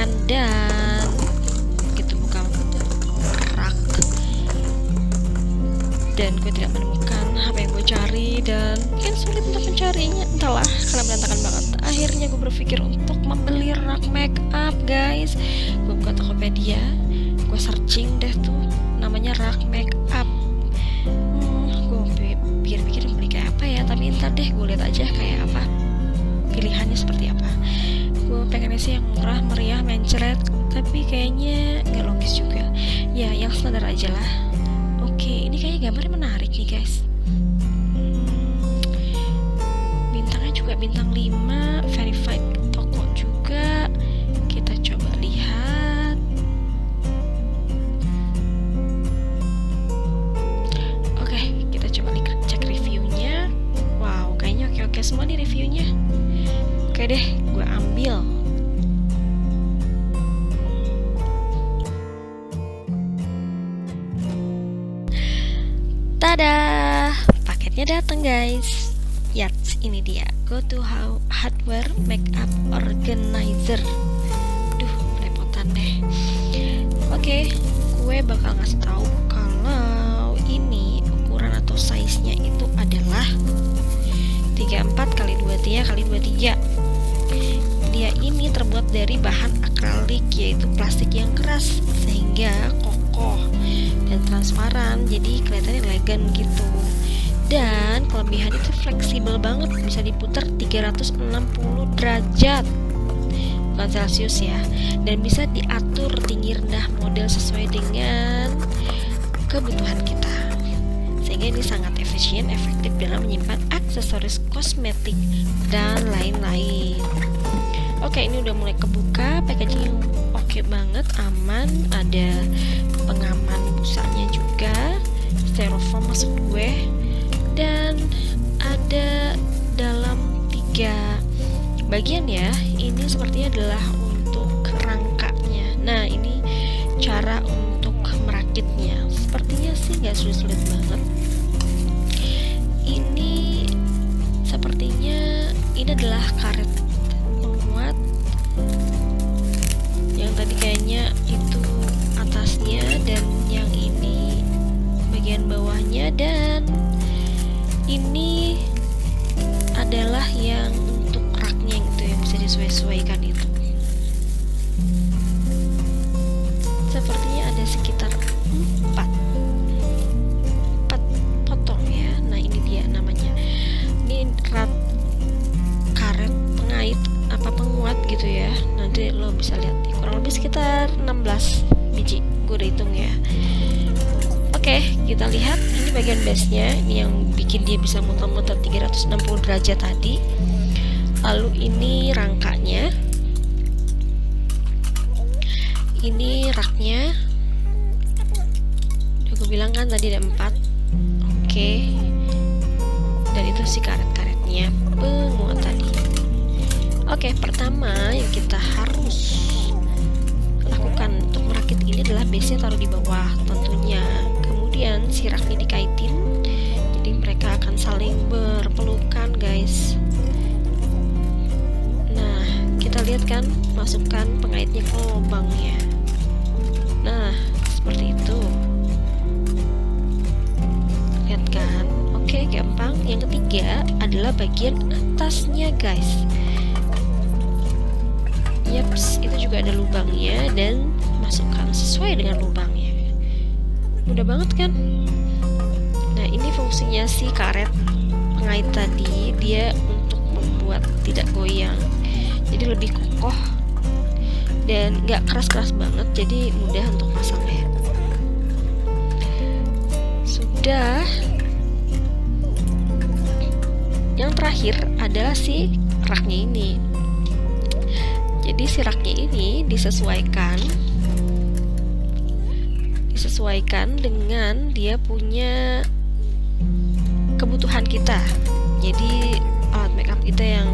settingan dan begitu buka rak dan gue tidak menemukan apa yang gue cari dan mungkin sulit untuk mencarinya, entahlah karena berantakan banget. Akhirnya gue berpikir untuk membeli rak make up guys. Gue buka Tokopedia, gue searching deh tuh namanya rak make up. Gue pikir-pikir beli kayak apa ya, tapi ntar deh gue lihat aja kayak apa, pilihannya seperti apa. Gue pengennya sih yang murah meriah mencret, tapi kayaknya nggak logis juga ya, yang standar aja lah. Oke, ini kayaknya gambarnya menarik nih guys. Bintangnya juga bintang 5, verified toko juga. Kita coba lihat. Oke, kita coba cek reviewnya. Wow, kayaknya oke-oke semua nih reviewnya. Oke deh, gue ambil. Tada, paketnya datang guys. Yats, ini dia. Go to hardware makeup organizer. Duh, repotan deh. Oke, gue bakal ngasih tahu kalau ini ukuran atau size-nya itu adalah 34 x 23 x 23. Dia ini terbuat dari bahan akrilik, yaitu plastik yang keras sehingga kokoh dan transparan, jadi kelihatannya elegan gitu. Dan kelebihan itu fleksibel banget, bisa diputar 360 derajat, bukan Celcius ya, dan bisa diatur tinggi rendah model sesuai dengan kebutuhan kita, sehingga ini sangat efisien, efektif dalam menyimpan aksesoris kosmetik dan lain-lain. Oke, ini udah mulai kebuka, packaging oke banget, aman, ada pengaman busanya juga, styrofoam maksud gue, dan ada dalam 3 bagian ya. Ini sepertinya adalah untuk rangkanya. Nah, ini cara untuk merakitnya. Sepertinya sih nggak sulit-sulit banget. Ini sepertinya ini adalah karet penguat. Yang tadi kayaknya itu atasnya dan yang ini bagian bawahnya, dan ini adalah yang untuk raknya gitu yang bisa disesuaikan itu. Sepertinya ada sekitar 4 potong ya. Nah, ini dia namanya. Ini karet pengait apa penguat gitu ya. Nanti lo bisa lihat kurang lebih sekitar 16 biji. Gue udah hitung ya. Oke, kita lihat ini bagian base-nya, ini yang bikin dia bisa muter-muter 360 derajat tadi. Lalu ini rangkanya. Ini raknya. Udah gue bilang kan tadi ada 4. Oke. Dan itu si karet-karetnya penguat tadi. Oke, pertama yang kita harus lakukan untuk merakit ini adalah base-nya taruh di bawah tentunya. Kemudian si raknya dikaitin, jadi mereka akan saling berpelukan guys. Nah, kita lihat kan, masukkan pengaitnya ke lubangnya. Nah, seperti itu. Lihat kan? Oke, gampang. Yang ketiga adalah bagian atasnya guys. Yaps, itu juga ada lubangnya dan masukkan sesuai dengan lubangnya. Mudah banget kan? Nah, ini fungsinya si karet pengait tadi, dia untuk membuat tidak goyang, jadi lebih kokoh dan nggak keras-keras banget, jadi mudah untuk pasangnya. Sudah. Yang terakhir adalah si raknya ini. Jadi si raknya ini disesuaikan dengan dia punya kebutuhan kita. Jadi alat makeup kita yang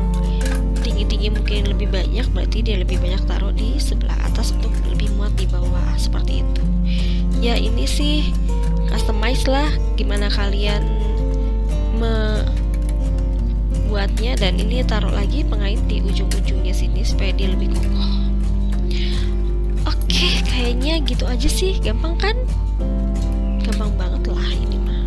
tinggi-tinggi mungkin lebih banyak, berarti dia lebih banyak taruh di sebelah atas untuk lebih muat di bawah, seperti itu. Ya, ini sih customize lah, gimana kalian membuatnya. Dan ini taruh lagi pengait di ujung-ujungnya sini supaya dia lebih kokoh. kayaknya gitu aja sih, gampang kan? Gampang banget lah ini mah.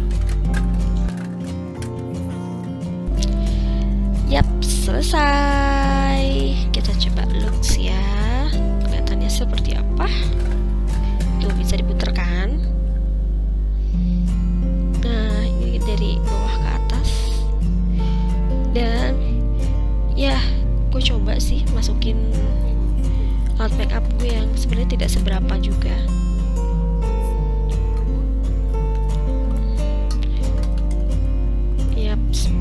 Yap, selesai. Kita coba looks ya, kelihatannya seperti apa. Tuh, bisa diputarkan. Nah, ini dari bawah ke atas. Dan ya, gue coba sih masukin alat make up gue yang sebenarnya tidak seberapa juga.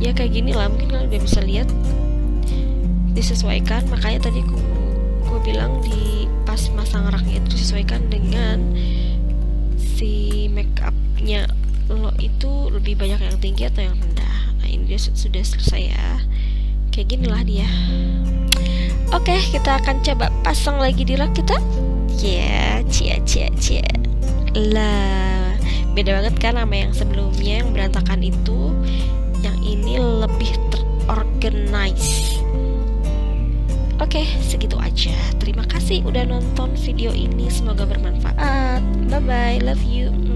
Ya kayak gini lah, mungkin kalian udah bisa lihat disesuaikan. Makanya tadi gue bilang di pas masang raknya itu disesuaikan dengan si make upnya lo itu lebih banyak yang tinggi atau yang rendah. Nah, ini dia sudah selesai ya, kayak gini lah dia. Oke, kita akan coba pasang lagi di rak kita. Ya, cia lah, beda banget kan sama yang sebelumnya yang berantakan itu. Yang ini lebih terorganize. Oke, segitu aja. Terima kasih udah nonton video ini, semoga bermanfaat. Bye bye, love you.